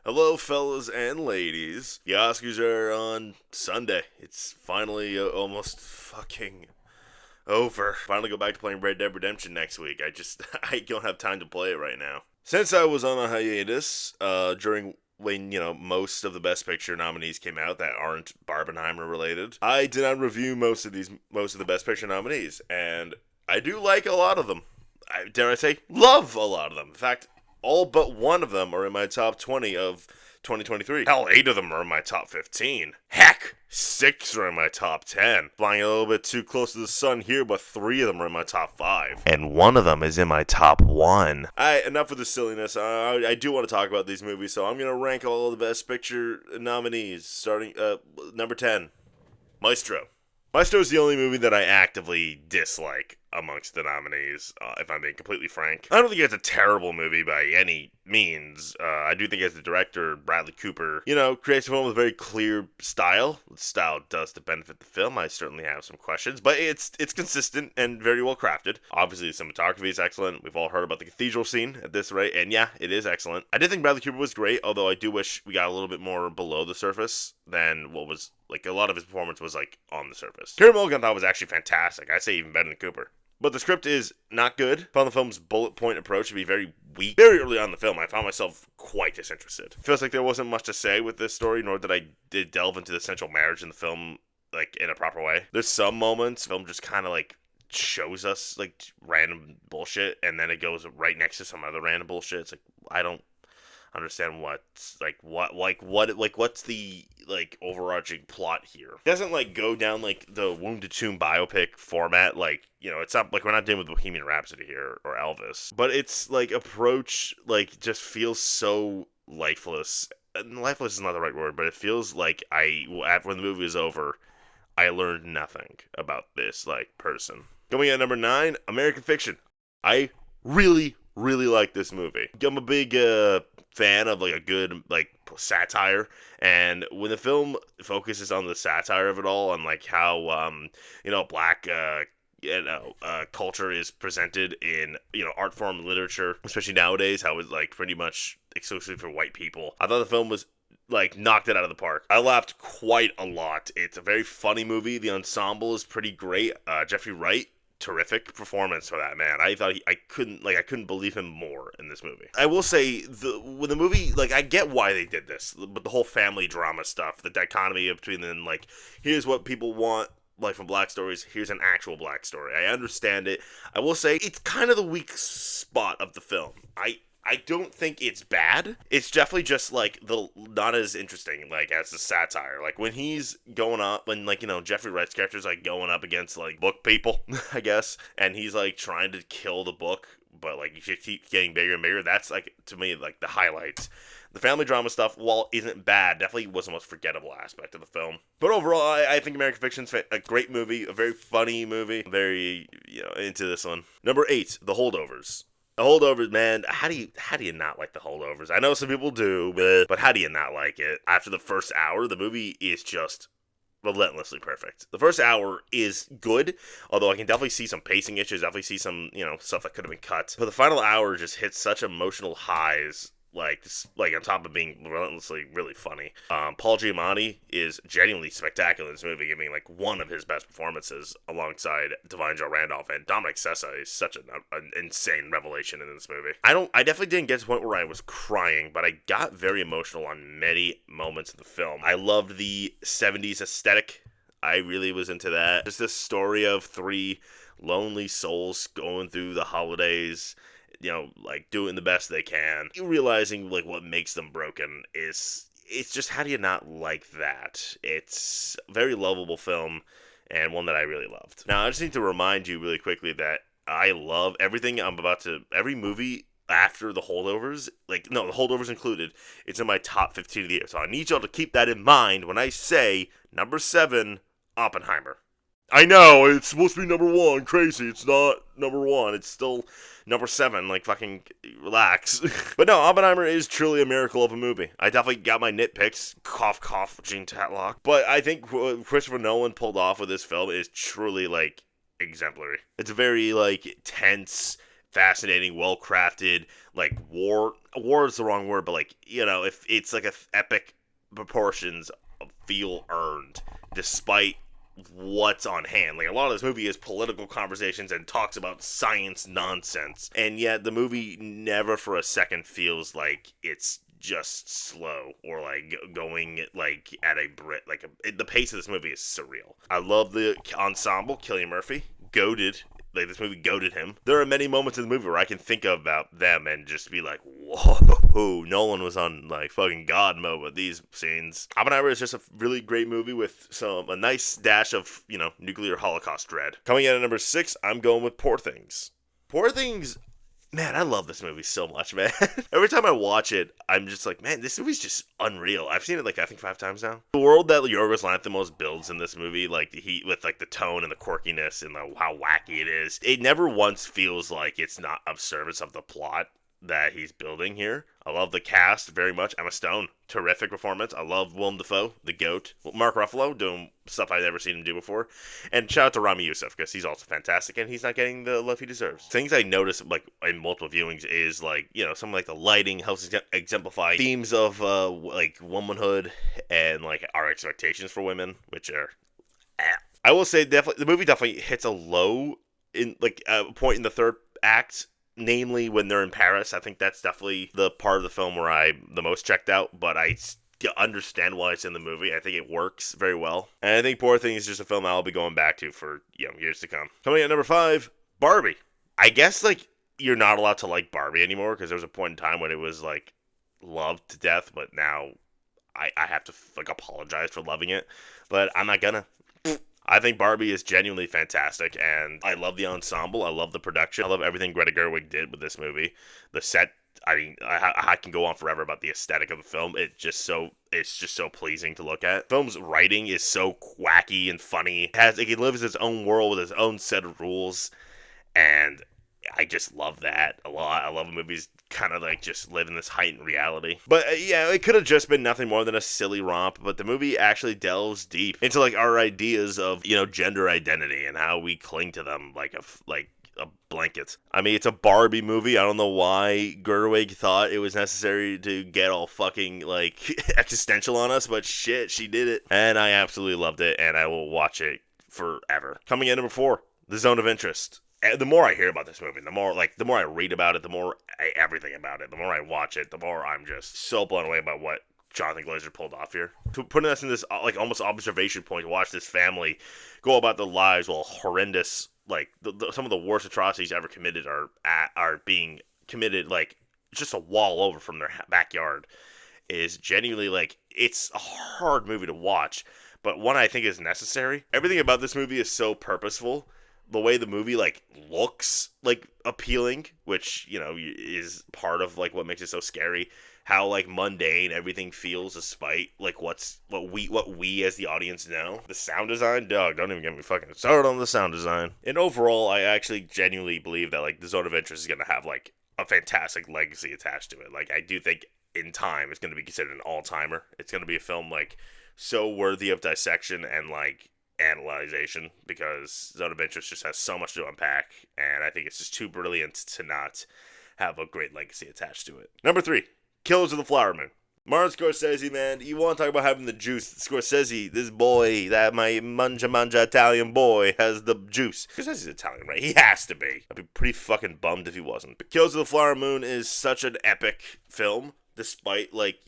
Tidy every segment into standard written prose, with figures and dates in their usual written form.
Hello, fellas and ladies. The Oscars are on Sunday. It's finally almost fucking over. Finally go back to playing Red Dead Redemption next week. I don't have time to play it right now. Since I was on a hiatus, during when, most of the Best Picture nominees came out that aren't Barbenheimer related, I did not review most of the Best Picture nominees, and I do like a lot of them. Dare I say, love a lot of them. In fact, all but one of them are in my top 20 of 2023. Hell, 8 of them are in my top 15. Heck, 6 are in my top 10. Flying a little bit too close to the sun here, but 3 of them are in my top 5. And 1 of them is in my top 1. Alright, enough of the silliness. I do want to talk about these movies, so I'm going to rank all of the Best Picture nominees, starting number 10, Maestro. Maestro is the only movie that I actively dislike amongst the nominees, if I'm being completely frank. I don't think it's a terrible movie by any means. I do think as the director, Bradley Cooper, creates a film with a very clear style. The style does to benefit the film. I certainly have some questions, but it's consistent and very well crafted. Obviously, the cinematography is excellent. We've all heard about the cathedral scene at this rate, and yeah, it is excellent. I did think Bradley Cooper was great, although I do wish we got a little bit more below the surface than what was, a lot of his performance was, on the surface. Carey Mulligan I thought was actually fantastic. I'd say even better than Cooper. But the script is not good. Found the film's bullet point approach to be very weak. Very early on in the film, I found myself quite disinterested. Feels like there wasn't much to say with this story, nor did I delve into the central marriage in the film, in a proper way. There's some moments, the film just kind of, shows us, random bullshit, and then it goes right next to some other random bullshit. It's I don't understand what's the overarching plot here. It doesn't go down the Wounded Tomb biopic format. It's not we're not dealing with Bohemian Rhapsody here or Elvis, but it's approach just feels so lifeless. And lifeless is not the right word, but it feels when the movie is over, I learned nothing about this person. Coming at number 9, American Fiction. I really like this movie. I'm a big fan of a good satire, and when the film focuses on the satire of it all, and how black culture is presented in art form literature, especially nowadays, how it's pretty much exclusively for white people. I thought the film was knocked it out of the park. I laughed quite a lot. It's a very funny movie. The ensemble is pretty great. Jeffrey Wright, terrific performance for that man. I thought I couldn't believe him more in this movie. I will say when the movie I get why they did this, but the whole family drama stuff, the dichotomy between them, here's what people want from black stories, here's an actual black story. I understand it. I will say it's kind of the weak spot of the film. I don't think it's bad. It's definitely just the not as interesting as the satire. When he's going up, when Jeffrey Wright's character's going up against book people, I guess, and he's trying to kill the book, but you should keep getting bigger and bigger. That's to me the highlights. The family drama stuff, while isn't bad, definitely was the most forgettable aspect of the film. But overall, I think American Fiction's a great movie, a very funny movie. Very into this one. Number 8, The Holdovers. The Holdovers, man, how do you not like The Holdovers? I know some people do, but how do you not like it? After the first hour, the movie is just relentlessly perfect. The first hour is good, although I can definitely see some pacing issues, definitely see some, stuff that could have been cut. But the final hour just hits such emotional highs, on top of being relentlessly really funny. Paul Giamatti is genuinely spectacular in this movie, giving one of his best performances alongside Divine Joe Randolph, and Dominic Sessa is such an insane revelation in this movie. I definitely didn't get to the point where I was crying, but I got very emotional on many moments of the film. I loved the 70s aesthetic. I really was into that. Just this story of 3 lonely souls going through the holidays, doing the best they can. Realizing, what makes them broken it's just, how do you not like that? It's a very lovable film, and one that I really loved. Now, I just need to remind you really quickly that I love everything every movie after The Holdovers, The Holdovers included, it's in my top 15 of the year. So I need y'all to keep that in mind when I say number 7, Oppenheimer. I know, it's supposed to be number 1, crazy, it's not number 1, it's still number 7, fucking relax. But no, Oppenheimer is truly a miracle of a movie. I definitely got my nitpicks, cough cough, Gene Tatlock, but I think what Christopher Nolan pulled off with this film is truly, exemplary. It's a very, tense, fascinating, well crafted. Like war is the wrong word, but like if it's like a epic proportions feel earned despite what's on hand. Like a lot of this movie is political conversations and talks about science nonsense, and yet the movie never for a second feels like it's just slow or like going like at a Brit. Like the pace of this movie is surreal. I love the ensemble. Cillian Murphy, goated. Like this movie goated him. There are many moments in the movie where I can think about them and just be like, whoa, Nolan was on like fucking God mode with these scenes. Oppenheimer is just a really great movie with a nice dash of, nuclear holocaust dread. Coming in at number 6, I'm going with Poor Things. Poor Things, man, I love this movie so much, man. Every time I watch it, I'm just like, man, this movie's just unreal. I've seen it like I think 5 times now. The world that Yorgos Lanthimos builds in this movie, like with like the tone and the quirkiness and how wacky it is, it never once feels like it's not of service of the plot that he's building here. I love the cast very much. Emma Stone, terrific performance. I love Willem Dafoe, the GOAT. Mark Ruffalo, doing stuff I've never seen him do before. And shout out to Rami Youssef, because he's also fantastic, and he's not getting the love he deserves. Things I notice, like, in multiple viewings is, like, something like the lighting helps exemplify themes of, like, womanhood and, like, our expectations for women, which are... I will say, definitely, the movie definitely hits a low in, like, a point in the third act, namely when they're in Paris. I think that's definitely the part of the film where I'm the most checked out, but I understand why it's in the movie. I think it works very well. And I think Poor Things is just a film I'll be going back to for years to come. Coming at number 5, Barbie. I guess like you're not allowed to like Barbie anymore because there was a point in time when it was like loved to death, but now I have to like apologize for loving it. But I'm not gonna. I think Barbie is genuinely fantastic, and I love the ensemble. I love the production. I love everything Greta Gerwig did with this movie. The set, I mean, I can go on forever about the aesthetic of the film. It's just so pleasing to look at. The film's writing is so wacky and funny. It lives its own world with its own set of rules, and I just love that a lot. I love movies kind of like just live in this heightened reality. But yeah, it could have just been nothing more than a silly romp, but the movie actually delves deep into like our ideas of, gender identity and how we cling to them like a blanket. I mean, it's a Barbie movie. I don't know why Gerwig thought it was necessary to get all fucking like existential on us, but shit, she did it. And I absolutely loved it, and I will watch it forever. Coming in number 4, The Zone of Interest. The more I hear about this movie, the more I read about it, the more everything about it, the more I watch it, the more I'm just so blown away by what Jonathan Glazer pulled off here. Putting us in this like almost observation point to watch this family go about their lives while horrendous, like some of the worst atrocities ever committed are being committed like just a wall over from their backyard is genuinely like it's a hard movie to watch, but one I think is necessary. Everything about this movie is so purposeful. The way the movie like looks like appealing, which is part of like what makes it so scary. How like mundane everything feels, despite like what we as the audience know. The sound design, dog, don't even get me fucking started on the sound design. And overall, I actually genuinely believe that like The Zone of Interest is gonna have like a fantastic legacy attached to it. Like I do think in time it's gonna be considered an all-timer. It's gonna be a film like so worthy of dissection and like analyzation, because Zone of Interest just has so much to unpack, and I think it's just too brilliant to not have a great legacy attached to it. Number 3, Killers of the Flower Moon. Martin Scorsese, man, you want to talk about having the juice. Scorsese, this boy, that my manja Italian boy, has the juice. Scorsese's Italian, right? He has to be. I'd be pretty fucking bummed if he wasn't. But Killers of the Flower Moon is such an epic film, despite, like,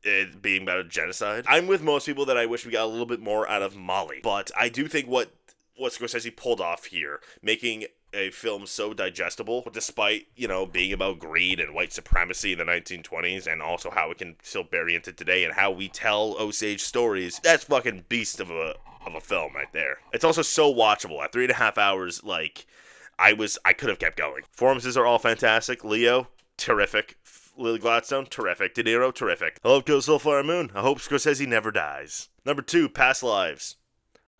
it being about a genocide. I'm with most people that I wish we got a little bit more out of Molly, but I do think what Scorsese pulled off here, making a film so digestible, despite, being about greed and white supremacy in the 1920s, and also how it can still bury into today and how we tell Osage stories, that's fucking beast of a film right there. It's also so watchable. At 3.5 hours, like, I could have kept going. Performances are all fantastic. Leo, terrific. Lily Gladstone, terrific. De Niro, terrific. I love Killers of the Flower Moon. I hope Scorsese never dies. Number 2, Past Lives.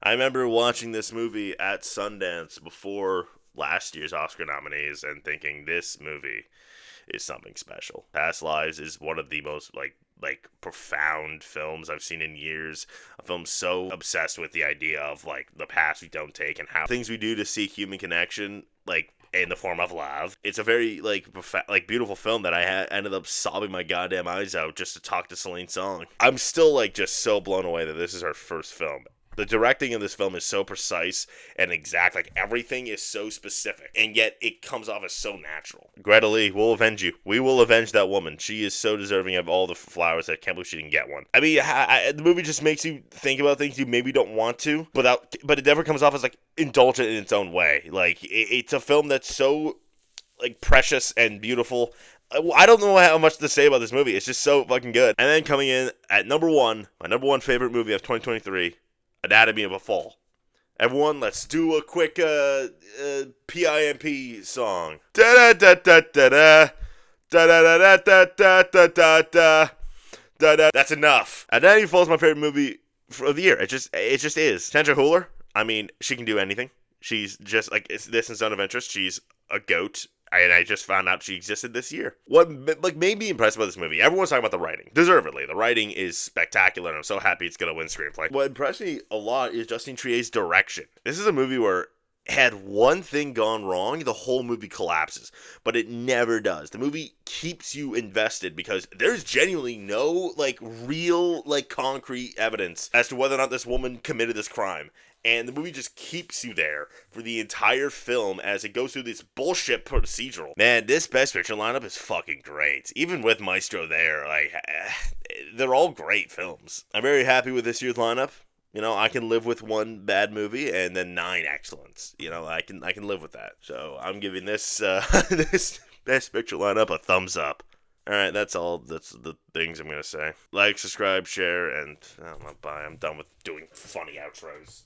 I remember watching this movie at Sundance before last year's Oscar nominees and thinking this movie is something special. Past Lives is one of the most like profound films I've seen in years. A film so obsessed with the idea of like the past we don't take and how things we do to seek human connection like in the form of love. It's a very like beautiful film that I ended up sobbing my goddamn eyes out just to talk to Celine Song. I'm still like just so blown away that this is her first film. The directing of this film is so precise and exact. Like, everything is so specific, and yet it comes off as so natural. Greta Lee, we'll avenge you. We will avenge that woman. She is so deserving of all the flowers. I can't believe she didn't get one. I mean, the movie just makes you think about things you maybe don't want to, but it never comes off as, like, indulgent in its own way. Like, it's a film that's so, like, precious and beautiful. I don't know how much to say about this movie. It's just so fucking good. And then coming in at number one, my number one favorite movie of 2023, Anatomy of a Fall. Everyone, let's do a quick PIMP song. Da da da da da da da da da da da da da da. That's enough. Anatomy of a Fall is my favorite movie of the year. It just is. Sandra Hüller, I mean, she can do anything. She's just like this in Zone of Interest. She's a goat. And I just found out she existed this year. What made me impressed about this movie? Everyone's talking about the writing. Deservedly. The writing is spectacular, and I'm so happy it's going to win screenplay. What impressed me a lot is Justine Trier's direction. This is a movie where had one thing gone wrong, the whole movie collapses. But it never does. The movie keeps you invested because there's genuinely no, like, real, like, concrete evidence as to whether or not this woman committed this crime. And the movie just keeps you there for the entire film as it goes through this bullshit procedural. Man, this Best Picture lineup is fucking great. Even with Meh-stro there, like, they're all great films. I'm very happy with this year's lineup. You know, I can live with one bad movie and then 9 excellents. You know, I can live with that. So I'm giving this this Best Picture lineup a thumbs up. Alright, that's all. That's the things I'm gonna say. Like, subscribe, share, and bye. I'm done with doing funny outros.